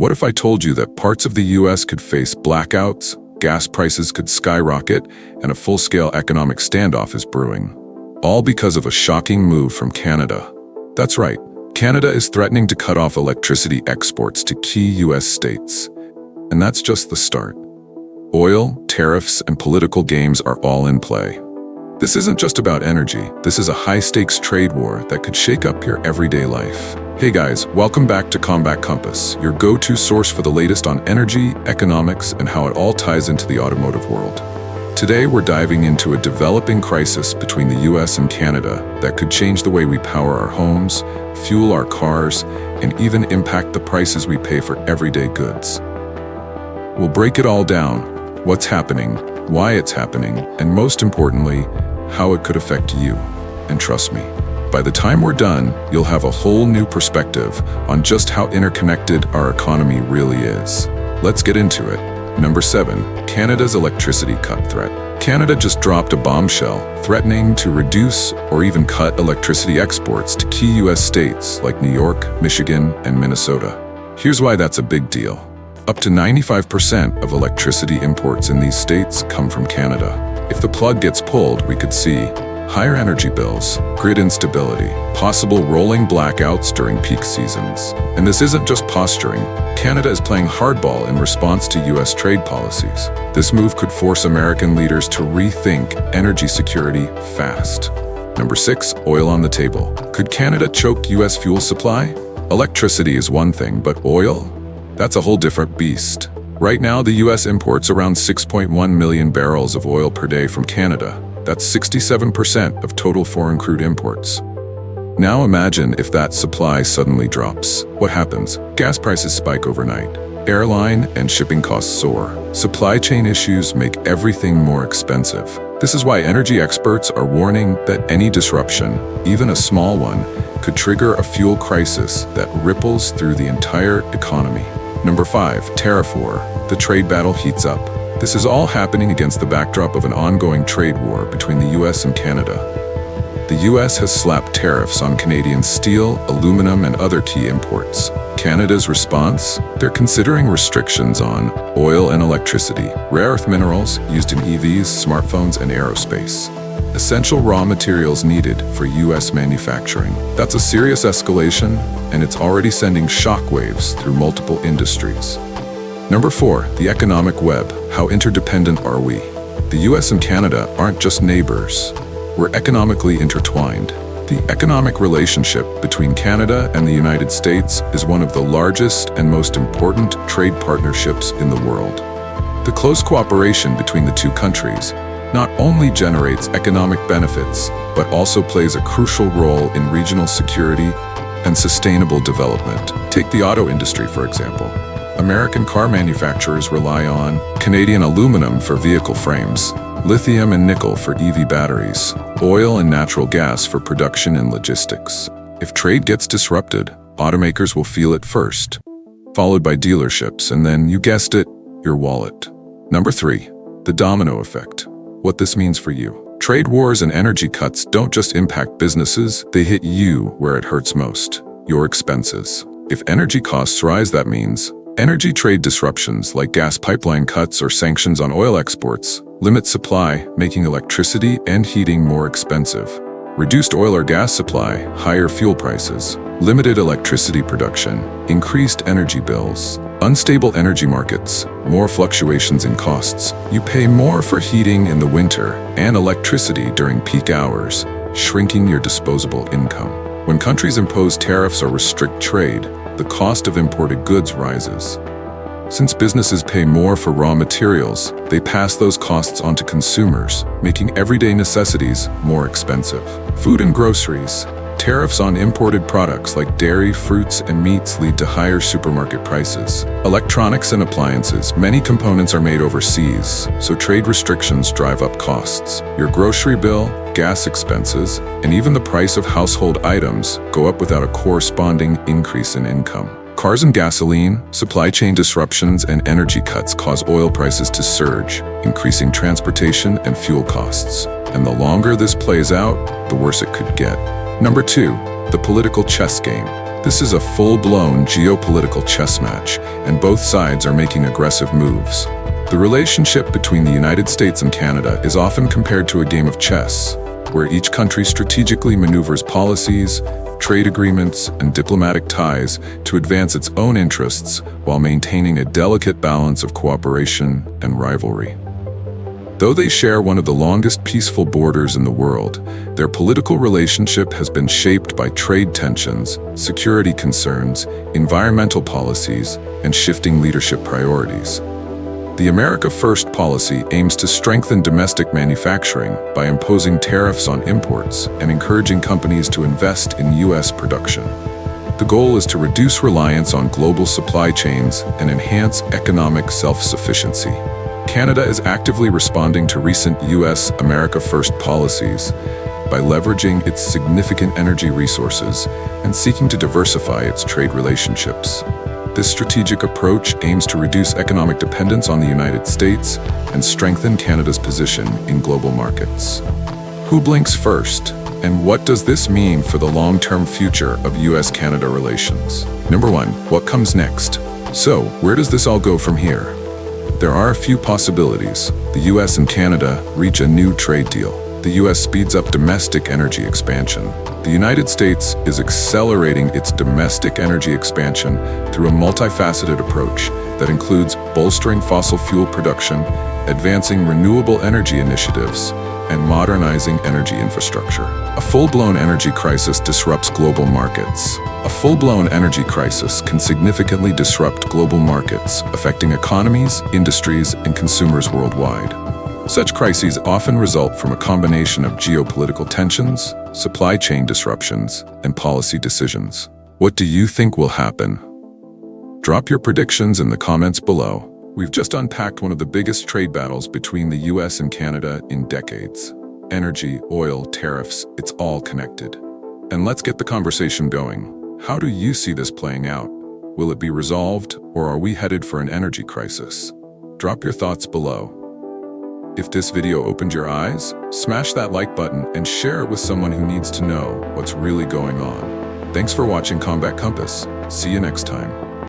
What if I told you that parts of the US could face blackouts, gas prices could skyrocket, and a full-scale economic standoff is brewing? All because of a shocking move from Canada. That's right, Canada is threatening to cut off electricity exports to key US states. And that's just the start. Oil, tariffs, and political games are all in play. This isn't just about energy, this is a high-stakes trade war that could shake up your everyday life. Hey guys, welcome back to Combat Compass, your go-to source for the latest on energy, economics, and how it all ties into the automotive world. Today we're diving into a developing crisis between the US and Canada that could change the way we power our homes, fuel our cars, and even impact the prices we pay for everyday goods. We'll break it all down: what's happening, why it's happening, and most importantly, how it could affect you. And trust me, by the time we're done, you'll have a whole new perspective on just how interconnected our economy really is. Let's get into it. Number 7, Canada's electricity cut threat. Canada just dropped a bombshell, threatening to reduce or even cut electricity exports to key US states like New York, Michigan, and Minnesota. Here's why that's a big deal. Up to 95% of electricity imports in these states come from Canada. If the plug gets pulled, we could see higher energy bills, grid instability, possible rolling blackouts during peak seasons. And this isn't just posturing. Canada is playing hardball in response to US trade policies. This move could force American leaders to rethink energy security fast. Number 6, oil on the table. Could Canada choke US fuel supply? Electricity is one thing, but oil? That's a whole different beast. Right now, the US imports around 6.1 million barrels of oil per day from Canada. That's 67% of total foreign crude imports. Now imagine if that supply suddenly drops. What happens? Gas prices spike overnight. Airline and shipping costs soar. Supply chain issues make everything more expensive. This is why energy experts are warning that any disruption, even a small one, could trigger a fuel crisis that ripples through the entire economy. Number 5, tariff war. The trade battle heats up. This is all happening against the backdrop of an ongoing trade war between the US and Canada. The US has slapped tariffs on Canadian steel, aluminum, and other key imports. Canada's response? They're considering restrictions on oil and electricity, rare earth minerals used in EVs, smartphones, and aerospace. Essential raw materials needed for US manufacturing. That's a serious escalation, and it's already sending shockwaves through multiple industries. Number 4, the economic web. How interdependent are we? The US and Canada aren't just neighbors. We're economically intertwined. The economic relationship between Canada and the United States is one of the largest and most important trade partnerships in the world. The close cooperation between the two countries not only generates economic benefits, but also plays a crucial role in regional security and sustainable development. Take the auto industry, for example. American car manufacturers rely on Canadian aluminum for vehicle frames, lithium and nickel for EV batteries, oil and natural gas for production and logistics. If trade gets disrupted, automakers will feel it first, followed by dealerships, and then, you guessed it, your wallet. Number 3, the domino effect. What this means for you. Trade wars and energy cuts don't just impact businesses, they hit you where it hurts most: your expenses. If energy costs rise, that means energy trade disruptions like gas pipeline cuts or sanctions on oil exports limit supply, making electricity and heating more expensive. Reduced oil or gas supply, higher fuel prices. Limited electricity production, increased energy bills. Unstable energy markets, more fluctuations in costs. You pay more for heating in the winter and electricity during peak hours, shrinking your disposable income. When countries impose tariffs or restrict trade, the cost of imported goods rises. Since businesses pay more for raw materials, they pass those costs on to consumers, making everyday necessities more expensive. Food and groceries. Tariffs on imported products like dairy, fruits, and meats lead to higher supermarket prices. Electronics and appliances. Many components are made overseas, so trade restrictions drive up costs. Your grocery bill, gas expenses, and even the price of household items go up without a corresponding increase in income. Cars and gasoline, supply chain disruptions, and energy cuts cause oil prices to surge, increasing transportation and fuel costs. And the longer this plays out, the worse it could get. Number 2, the political chess game. This is a full-blown geopolitical chess match, and both sides are making aggressive moves. The relationship between the United States and Canada is often compared to a game of chess, where each country strategically maneuvers policies, trade agreements, and diplomatic ties to advance its own interests while maintaining a delicate balance of cooperation and rivalry. Though they share one of the longest peaceful borders in the world, their political relationship has been shaped by trade tensions, security concerns, environmental policies, and shifting leadership priorities. The America First policy aims to strengthen domestic manufacturing by imposing tariffs on imports and encouraging companies to invest in U.S. production. The goal is to reduce reliance on global supply chains and enhance economic self-sufficiency. Canada is actively responding to recent U.S. America First policies by leveraging its significant energy resources and seeking to diversify its trade relationships. This strategic approach aims to reduce economic dependence on the United States and strengthen Canada's position in global markets. Who blinks first? And what does this mean for the long-term future of U.S.-Canada relations? Number 1, what comes next? So, where does this all go from here? There are a few possibilities. The U.S. and Canada reach a new trade deal. The U.S. speeds up domestic energy expansion. The United States is accelerating its domestic energy expansion through a multifaceted approach that includes bolstering fossil fuel production, advancing renewable energy initiatives, and modernizing energy infrastructure. A full-blown energy crisis disrupts global markets. A full-blown energy crisis can significantly disrupt global markets, affecting economies, industries, and consumers worldwide. Such crises often result from a combination of geopolitical tensions, supply chain disruptions, and policy decisions. What do you think will happen? Drop your predictions in the comments below. We've just unpacked one of the biggest trade battles between the US and Canada in decades. Energy, oil, tariffs, it's all connected. And let's get the conversation going. How do you see this playing out? Will it be resolved, or are we headed for an energy crisis? Drop your thoughts below. If this video opened your eyes, smash that like button and share it with someone who needs to know what's really going on. Thanks for watching Combat Compass. See you next time.